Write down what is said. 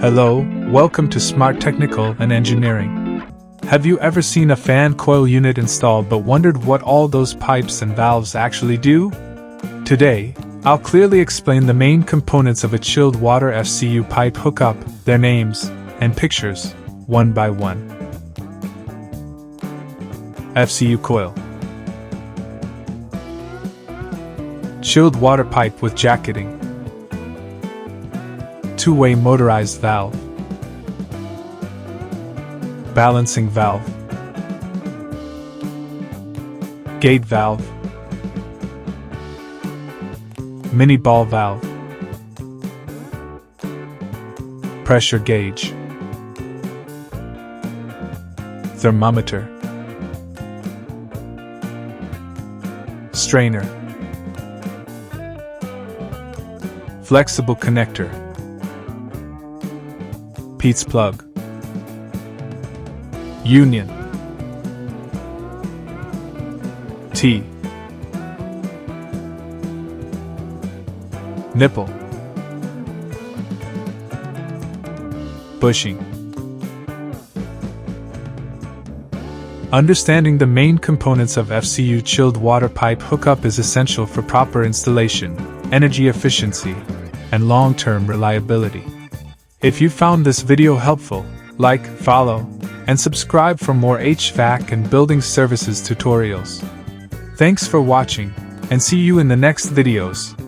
Hello, welcome to Smart Technical and Engineering. Have you ever seen a fan coil unit installed but wondered what all those pipes and valves actually do? Today, I'll clearly explain the main components of a chilled water FCU pipe hookup, their names, and pictures, one by one. FCU coil. Chilled water pipe with jacketing. Two-way motorized valve. Balancing valve. Gate valve. Mini ball valve. Pressure gauge. Thermometer. Strainer. Flexible connector. Pete's plug. Union. T. Nipple. Bushing. Understanding the main components of FCU chilled water pipe hookup is essential for proper installation, energy efficiency, and long-term reliability. If you found this video helpful, like, follow, and subscribe for more HVAC and building services tutorials. Thanks for watching, and see you in the next videos.